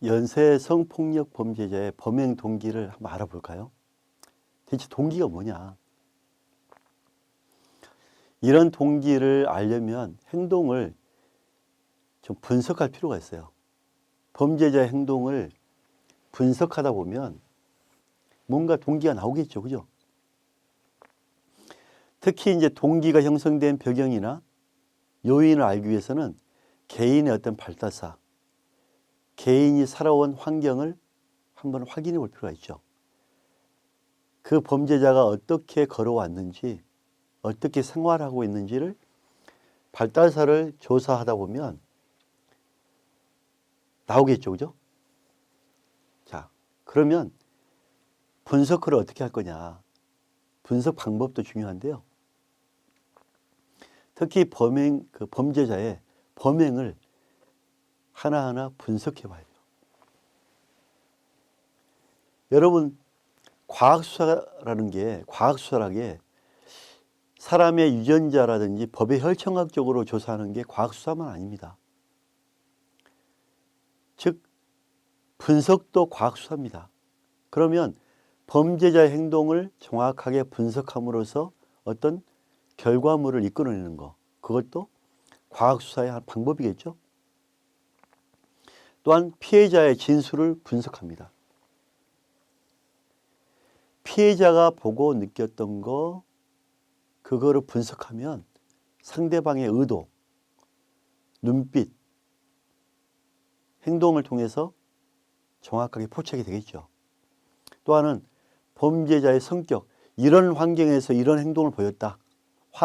연쇄 성폭력 범죄자의 범행 동기를 한번 알아볼까요? 대체 동기가 뭐냐? 이런 동기를 알려면 행동을 좀 분석할 필요가 있어요. 범죄자의 행동을 분석하다 보면 뭔가 동기가 나오겠죠. 그죠? 특히 이제 동기가 형성된 배경이나 요인을 알기 위해서는 개인의 어떤 발달사, 개인이 살아온 환경을 한번 확인해 볼 필요가 있죠. 그 범죄자가 어떻게 걸어왔는지, 어떻게 생활하고 있는지를 발달사를 조사하다 보면 나오겠죠. 그죠? 자, 그러면 분석을 어떻게 할 거냐. 분석 방법도 중요한데요. 특히 범죄자의 범행을 하나하나 분석해 봐야 돼요. 여러분, 과학수사라는 게 사람의 유전자라든지 법의 혈청학적으로 조사하는 게 과학수사만 아닙니다. 즉, 분석도 과학수사입니다. 그러면 범죄자의 행동을 정확하게 분석함으로써 어떤 결과물을 이끌어내는 것, 그것도 과학수사의 한 방법이겠죠. 또한 피해자의 진술을 분석합니다. 피해자가 보고 느꼈던 거, 그거를 분석하면 상대방의 의도, 눈빛, 행동을 통해서 정확하게 포착이 되겠죠. 또 하나는 범죄자의 성격, 이런 환경에서 이런 행동을 보였다,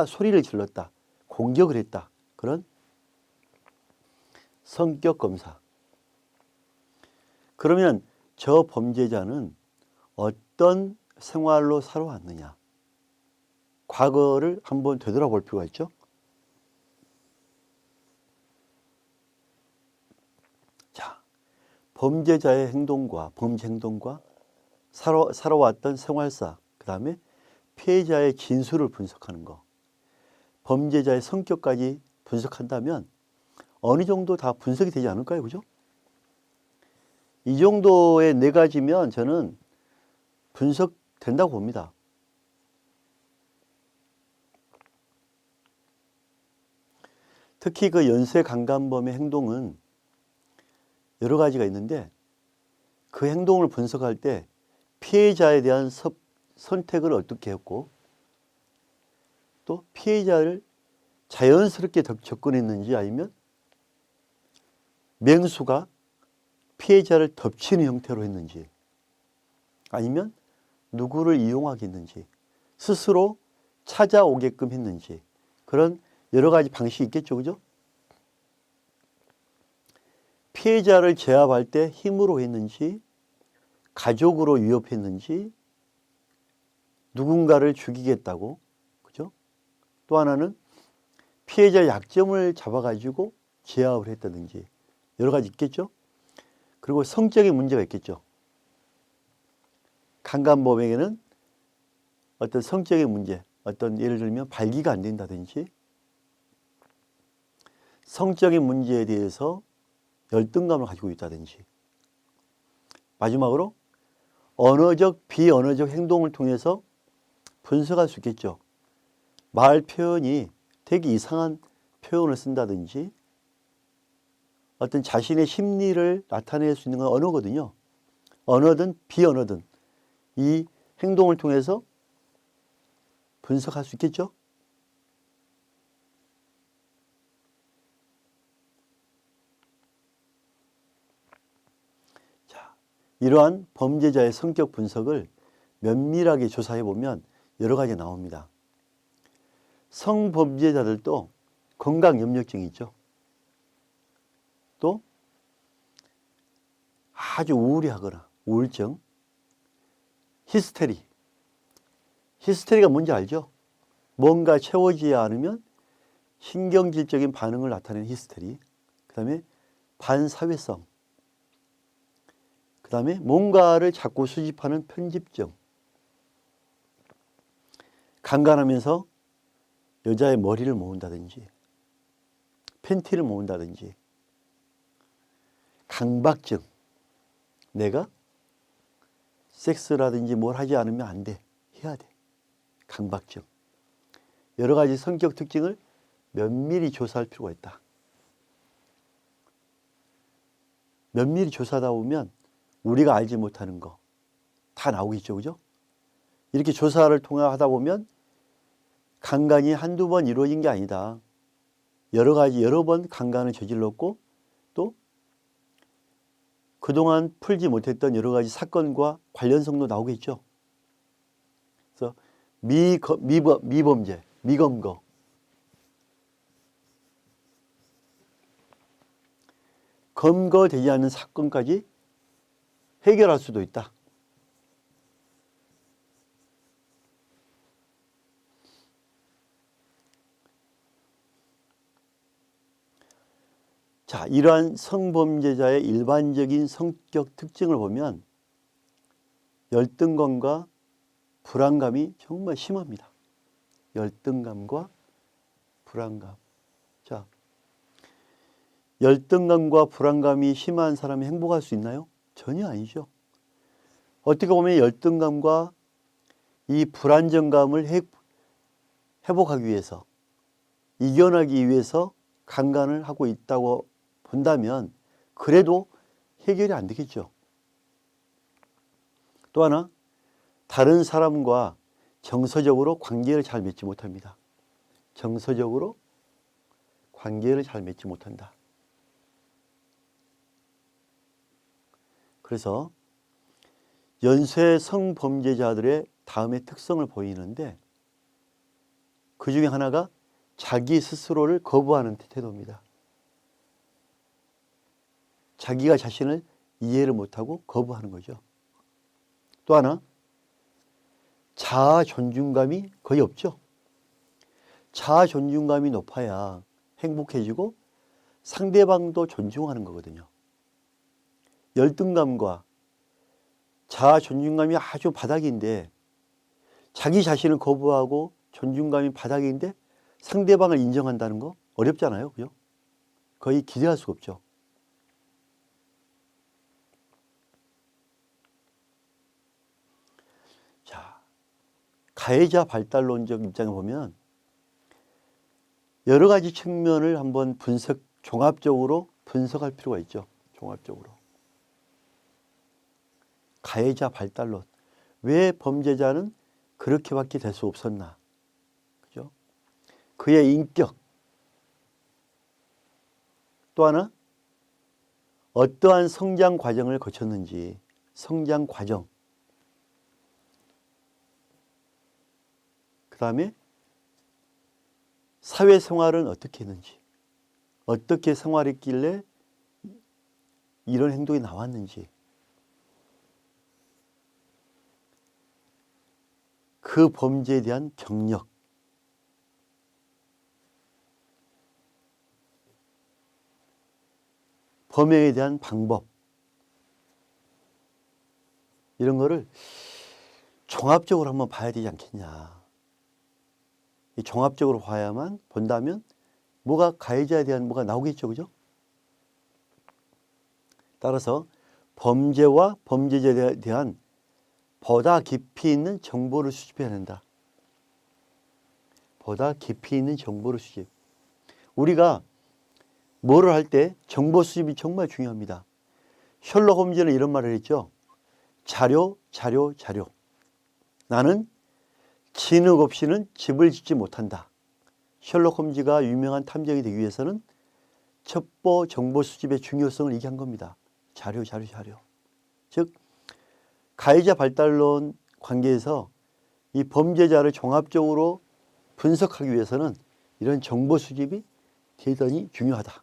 소리를 질렀다, 공격을 했다, 그런 성격 검사. 그러면 저 범죄자는 어떤 생활로 살아왔느냐, 과거를 한번 되돌아볼 필요가 있죠. 자, 범죄자의 행동과 범죄 행동과 살아왔던 생활사, 그 다음에 피해자의 진술을 분석하는 거, 범죄자의 성격까지 분석한다면 어느 정도 다 분석이 되지 않을까요? 그죠? 이 정도의 4가지면 저는 분석된다고 봅니다. 특히 그 연쇄 강간범의 행동은 여러 가지가 있는데 그 행동을 분석할 때 피해자에 대한 선택을 어떻게 했고 또 피해자를 자연스럽게 접근했는지 아니면 맹수가 피해자를 덮치는 형태로 했는지 아니면 누구를 이용하겠는지 스스로 찾아오게끔 했는지 그런 여러 가지 방식이 있겠죠. 그죠? 피해자를 제압할 때 힘으로 했는지 가족으로 위협했는지 누군가를 죽이겠다고 그죠? 또 하나는 피해자 약점을 잡아가지고 제압을 했다든지 여러 가지 있겠죠. 그리고 성적인 문제가 있겠죠. 강간범에게는 어떤 성적인 문제, 어떤 예를 들면 발기가 안 된다든지 성적인 문제에 대해서 열등감을 가지고 있다든지 마지막으로 언어적, 비언어적 행동을 통해서 분석할 수 있겠죠. 말 표현이 되게 이상한 표현을 쓴다든지 어떤 자신의 심리를 나타낼 수 있는 건 언어거든요. 언어든 비언어든 이 행동을 통해서 분석할 수 있겠죠. 자, 이러한 범죄자의 성격 분석을 면밀하게 조사해 보면 여러 가지 나옵니다. 성범죄자들도 건강염려증이 있죠. 또 아주 우울해하거나 우울증, 히스테리가 뭔지 알죠? 뭔가 채워지지 않으면 신경질적인 반응을 나타내는 히스테리, 그 다음에 반사회성, 그 다음에 뭔가를 자꾸 수집하는 편집증, 강간하면서 여자의 머리를 모은다든지 팬티를 모은다든지 강박증, 내가 섹스라든지 뭘 하지 않으면 안 돼. 해야 돼. 강박증. 여러 가지 성격 특징을 면밀히 조사할 필요가 있다. 면밀히 조사하다 보면 우리가 알지 못하는 거 다 나오겠죠. 그죠? 이렇게 조사를 통하다 보면 강간이 한두 번 이루어진 게 아니다. 여러 번 강간을 저질렀고 또 그동안 풀지 못했던 여러 가지 사건과 관련성도 나오겠죠. 그래서 미범죄, 미검거. 검거되지 않는 사건까지 해결할 수도 있다. 자, 이러한 성범죄자의 일반적인 성격 특징을 보면 열등감과 불안감이 정말 심합니다. 열등감과 불안감. 자, 열등감과 불안감이 심한 사람이 행복할 수 있나요? 전혀 아니죠. 어떻게 보면 열등감과 이 불안정감을 회복하기 위해서, 이겨나기 위해서 강간을 하고 있다고 본다면 그래도 해결이 안 되겠죠. 또 하나, 다른 사람과 정서적으로 관계를 잘 맺지 못합니다. 정서적으로 관계를 잘 맺지 못한다. 그래서 연쇄 성범죄자들의 다음의 특성을 보이는데 그 중에 하나가 자기 스스로를 거부하는 태도입니다. 자기가 자신을 이해를 못하고 거부하는 거죠. 또 하나, 자아 존중감이 거의 없죠. 자아 존중감이 높아야 행복해지고 상대방도 존중하는 거거든요. 열등감과 자아 존중감이 아주 바닥인데 자기 자신을 거부하고 존중감이 바닥인데 상대방을 인정한다는 거 어렵잖아요. 그죠? 거의 기대할 수가 없죠. 자, 가해자 발달론적 입장에 보면 여러 가지 측면을 한번 종합적으로 분석할 필요가 있죠. 종합적으로. 가해자 발달론. 왜 범죄자는 그렇게밖에 될 수 없었나? 그죠? 그의 인격. 또 하나, 어떠한 성장 과정을 거쳤는지, 성장 과정. 그 다음에 사회생활은 어떻게 했는지, 어떻게 생활했길래 이런 행동이 나왔는지, 그 범죄에 대한 경력, 범행에 대한 방법, 이런 거를 종합적으로 한번 봐야 되지 않겠냐. 이 종합적으로 본다면 뭐가 가해자에 대한 뭐가 나오겠죠. 그죠? 따라서 범죄와 범죄자에 대한 보다 깊이 있는 정보를 수집해야 된다. 보다 깊이 있는 정보를 수집. 우리가 뭐를 할 때 정보 수집이 정말 중요합니다. 셜록 홈즈는 이런 말을 했죠. 자료. 나는 진흙 없이는 집을 짓지 못한다. 셜록 홈즈가 유명한 탐정이 되기 위해서는 첩보 정보 수집의 중요성을 얘기한 겁니다. 자료. 즉 가해자 발달론 관계에서 이 범죄자를 종합적으로 분석하기 위해서는 이런 정보 수집이 대단히 중요하다.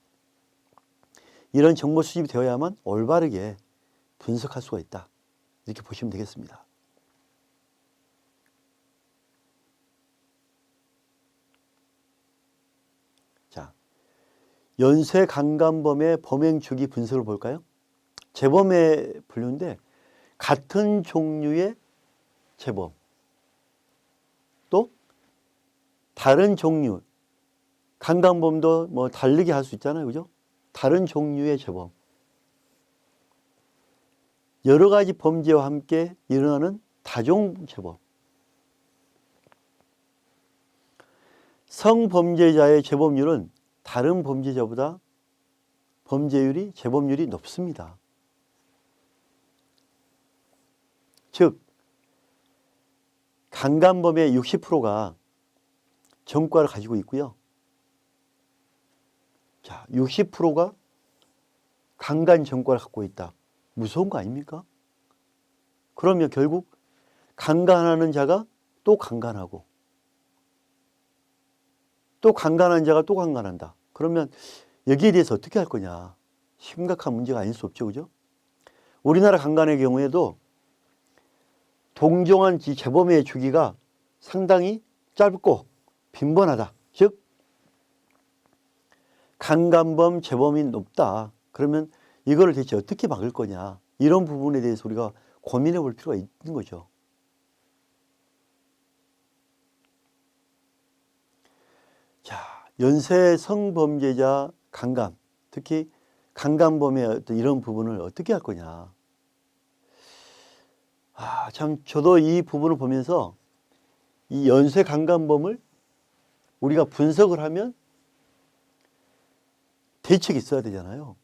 이런 정보 수집이 되어야만 올바르게 분석할 수가 있다. 이렇게 보시면 되겠습니다. 자, 연쇄 강간범의 범행 주기 분석을 볼까요? 재범의 분류인데 같은 종류의 재범, 또 다른 종류, 강간범도 뭐 다르게 할 수 있잖아요. 그죠? 다른 종류의 재범. 여러 가지 범죄와 함께 일어나는 다종재범. 성범죄자의 재범률은 다른 범죄자보다 범죄율이, 재범률이 높습니다. 즉, 강간범의 60%가 전과를 가지고 있고요. 자, 60%가 강간 전과를 갖고 있다. 무서운 거 아닙니까? 그러면 결국 강간하는 자가 또 강간하고, 또 강간한 자가 또 강간한다. 그러면 여기에 대해서 어떻게 할 거냐? 심각한 문제가 아닐 수 없죠. 그죠? 우리나라 강간의 경우에도 동종한 재범의 주기가 상당히 짧고 빈번하다. 즉, 강간범 재범이 높다. 그러면 이거를 대체 어떻게 막을 거냐? 이런 부분에 대해서 우리가 고민해 볼 필요가 있는 거죠. 자, 연쇄 성범죄자 강간, 특히 강간범의 어떤 이런 부분을 어떻게 할 거냐? 참 저도 이 부분을 보면서 이 연쇄 강간범을 우리가 분석을 하면 대책이 있어야 되잖아요.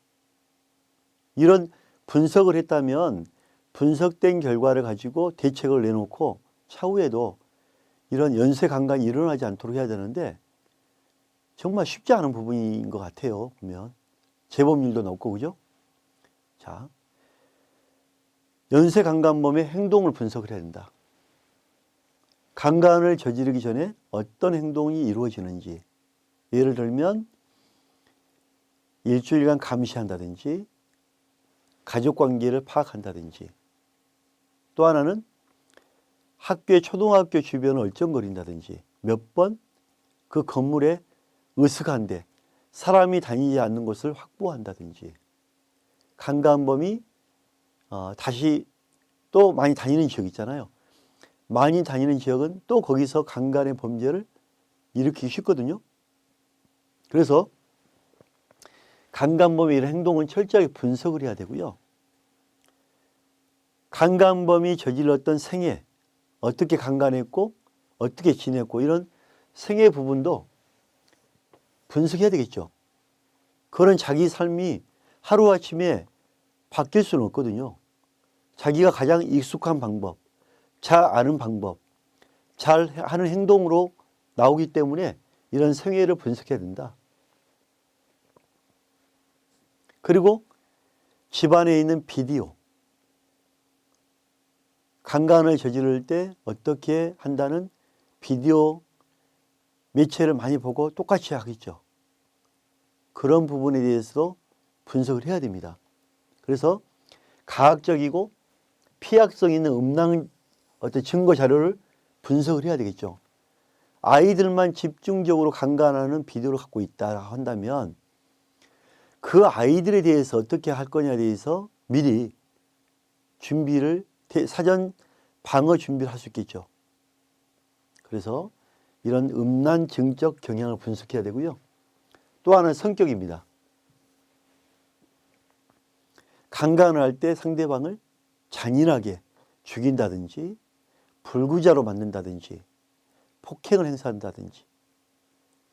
이런 분석을 했다면 분석된 결과를 가지고 대책을 내놓고 차후에도 이런 연쇄 강간이 일어나지 않도록 해야 되는데 정말 쉽지 않은 부분인 것 같아요. 보면 재범률도 높고, 그죠? 자, 연쇄 강간범의 행동을 분석을 해야 된다. 강간을 저지르기 전에 어떤 행동이 이루어지는지, 예를 들면 일주일간 감시한다든지 가족관계를 파악한다든지, 또 하나는 학교의 초등학교 주변을 얼쩡거린다든지, 몇 번 그 건물에 으슥한데 사람이 다니지 않는 곳을 확보한다든지, 강간범이 다시 또 많이 다니는 지역 있잖아요. 많이 다니는 지역은 또 거기서 강간의 범죄를 일으키기 쉽거든요. 그래서 강간범의 이런 행동은 철저하게 분석을 해야 되고요. 강간범이 저질렀던 생애, 어떻게 강간했고 어떻게 지냈고, 이런 생애 부분도 분석해야 되겠죠. 그런 자기 삶이 하루아침에 바뀔 수는 없거든요. 자기가 가장 익숙한 방법, 잘 아는 방법, 잘 하는 행동으로 나오기 때문에 이런 생애를 분석해야 된다. 그리고 집안에 있는 비디오, 강간을 저지를 때 어떻게 한다는 비디오 매체를 많이 보고 똑같이 하겠죠. 그런 부분에 대해서도 분석을 해야 됩니다. 그래서 가학적이고 피약성 있는 음란 어떤 증거 자료를 분석을 해야 되겠죠. 아이들만 집중적으로 강간하는 비디오를 갖고 있다 한다면 그 아이들에 대해서 어떻게 할 거냐에 대해서 미리 준비를, 사전 방어 준비를 할 수 있겠죠. 그래서 이런 음란 증적 경향을 분석해야 되고요. 또 하나는 성격입니다. 강간을 할 때 상대방을 잔인하게 죽인다든지 불구자로 만든다든지 폭행을 행사한다든지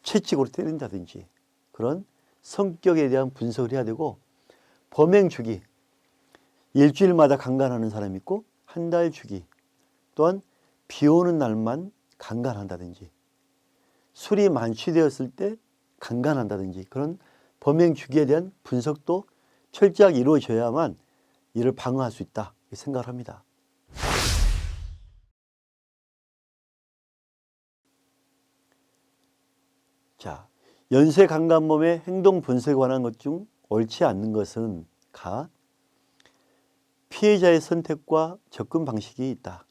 채찍으로 때린다든지 그런 성격에 대한 분석을 해야 되고, 범행 주기, 일주일마다 강간하는 사람이 있고 한 달 주기, 또한 비 오는 날만 강간한다든지 술이 만취되었을 때 강간한다든지 그런 범행 주기에 대한 분석도 철저하게 이루어져야만 이를 방어할 수 있다 생각을 합니다. 자, 연쇄 강간범의 행동 분석에 관한 것 중 옳지 않는 것은 가, 피해자의 선택과 접근 방식이 있다.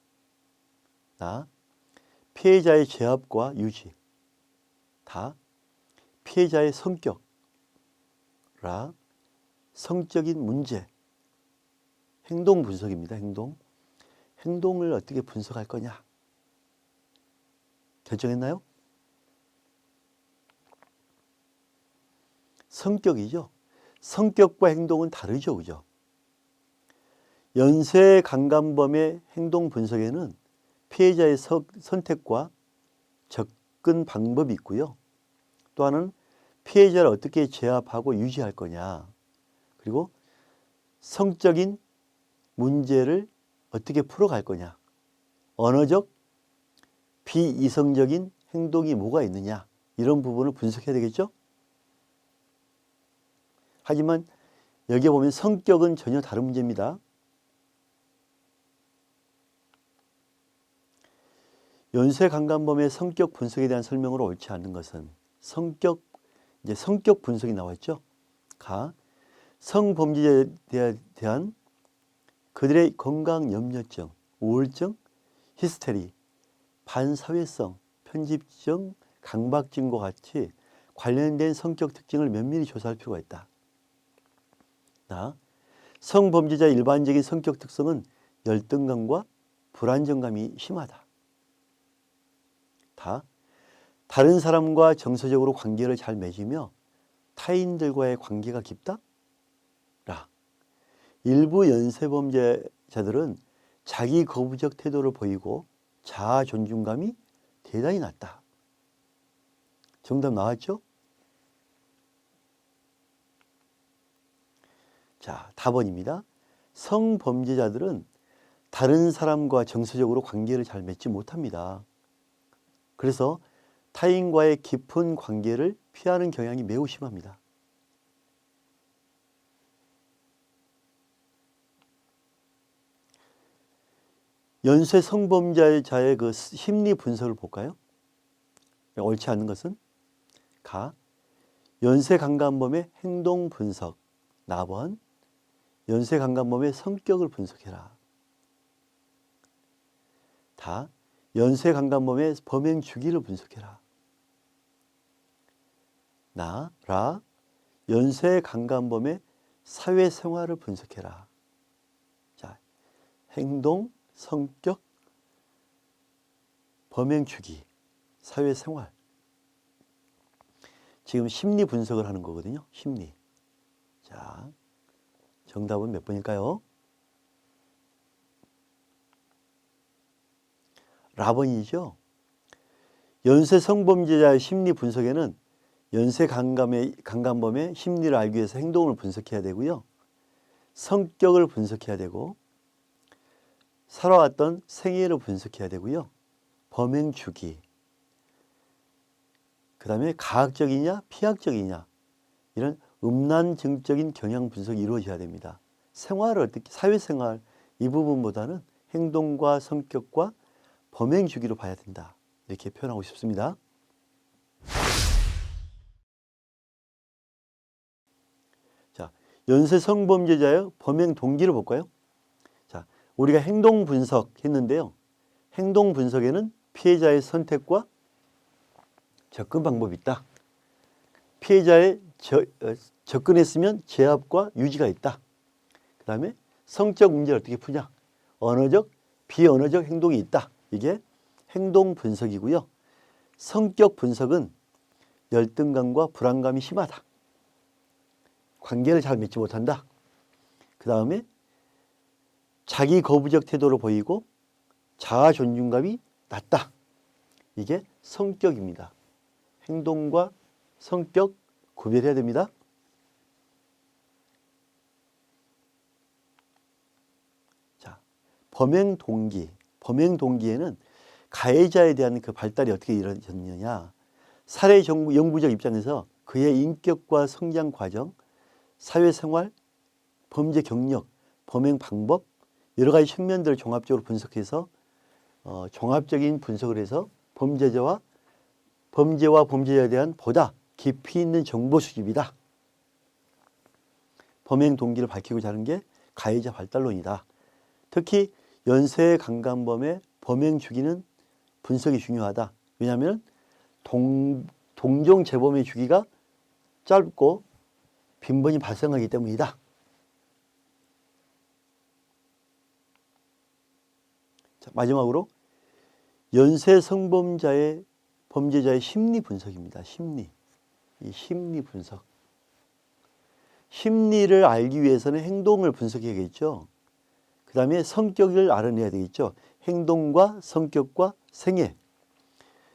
나, 피해자의 제압과 유지. 다, 피해자의 성격. 라, 성적인 문제. 행동 분석입니다. 행동을 어떻게 분석할 거냐. 결정했나요? 성격이죠. 성격과 행동은 다르죠. 그죠? 연쇄 강간범의 행동 분석에는 피해자의 선택과 접근 방법이 있고요. 또 하나는 피해자를 어떻게 제압하고 유지할 거냐, 그리고 성적인 문제를 어떻게 풀어갈 거냐, 언어적, 비이성적인 행동이 뭐가 있느냐, 이런 부분을 분석해야 되겠죠. 하지만 여기에 보면 성격은 전혀 다른 문제입니다. 연쇄 강간범의 성격 분석에 대한 설명으로 옳지 않은 것은 성격 분석이 나왔죠. 성범죄자에 대한 그들의 건강 염려증, 우울증, 히스테리, 반사회성, 편집증, 강박증과 같이 관련된 성격 특징을 면밀히 조사할 필요가 있다. 성범죄자의 일반적인 성격 특성은 열등감과 불안정감이 심하다. 다른 사람과 정서적으로 관계를 잘 맺으며 타인들과의 관계가 깊다. 일부 연쇄범죄자들은 자기 거부적 태도를 보이고 자아 존중감이 대단히 낮다. 정답 나왔죠? 자, 답원입니다. 성범죄자들은 다른 사람과 정서적으로 관계를 잘 맺지 못합니다. 그래서 타인과의 깊은 관계를 피하는 경향이 매우 심합니다. 연쇄 성범죄자의 그 심리 분석을 볼까요? 옳지 않은 것은 연쇄 강간범의 행동 분석, 나번 연쇄 강간범의 성격을 분석해라. 연쇄 강간범의 범행 주기를 분석해라. 연쇄 강간범의 사회생활을 분석해라. 자, 행동, 성격, 범행 주기, 사회생활. 지금 심리 분석을 하는 거거든요. 심리. 자, 정답은 몇 번일까요? 라번이죠. 연쇄 성범죄자의 심리 분석에는 연쇄 강간범의 심리를 알기 위해서 행동을 분석해야 되고요. 성격을 분석해야 되고, 살아왔던 생애를 분석해야 되고요. 범행 주기, 그 다음에 가학적이냐 피학적이냐, 이런 음란증적인 경향 분석이 이루어져야 됩니다. 생활을 어떻게, 사회생활 이 부분보다는 행동과 성격과 범행 주기로 봐야 된다. 이렇게 표현하고 싶습니다. 자, 연쇄 성범죄자의 범행 동기를 볼까요? 자, 우리가 행동 분석했는데요. 행동 분석에는 피해자의 선택과 접근 방법이 있다. 피해자의 접근했으면 제압과 유지가 있다. 그 다음에 성적 문제를 어떻게 푸냐. 언어적, 비언어적 행동이 있다. 이게 행동 분석이고요. 성격 분석은 열등감과 불안감이 심하다. 관계를 잘 맺지 못한다. 그 다음에 자기 거부적 태도를 보이고 자아 존중감이 낮다. 이게 성격입니다. 행동과 성격 구별해야 됩니다. 자, 범행 동기. 범행 동기에는 가해자에 대한 그 발달이 어떻게 이루어졌느냐. 살해 연구적 입장에서 그의 인격과 성장 과정, 사회생활, 범죄 경력, 범행 방법, 여러 가지 측면들을 종합적으로 분석해서 종합적인 분석을 해서 범죄와 범죄자에 대한 보다 깊이 있는 정보 수집이다. 범행 동기를 밝히고자 하는 게 가해자 발달론이다. 특히 연쇄 강간범의 범행 주기는 분석이 중요하다. 왜냐하면 동종 재범의 주기가 짧고 빈번히 발생하기 때문이다. 자, 마지막으로 연쇄 범죄자의 심리 분석입니다. 이 심리 분석. 심리를 알기 위해서는 행동을 분석해야겠죠. 그 다음에 성격을 알아내야 되겠죠. 행동과 성격과 생애.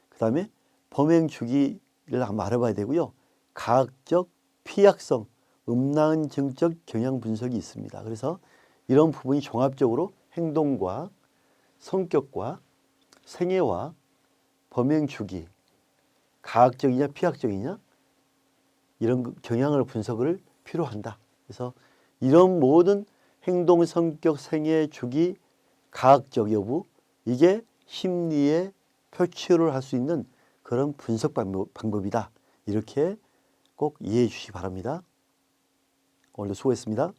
그 다음에 범행 주기를 한번 알아봐야 되고요. 가학적, 피약성, 음란 정적 경향 분석이 있습니다. 그래서 이런 부분이 종합적으로 행동과 성격과 생애와 범행 주기, 가학적이냐 피학적이냐 이런 경향을 분석을 필요한다. 그래서 이런 모든 행동, 성격, 생애, 주기, 가학적 여부 이게 심리의 표출을 할 수 있는 그런 분석 방법이다. 이렇게 꼭 이해해 주시기 바랍니다. 오늘도 수고했습니다.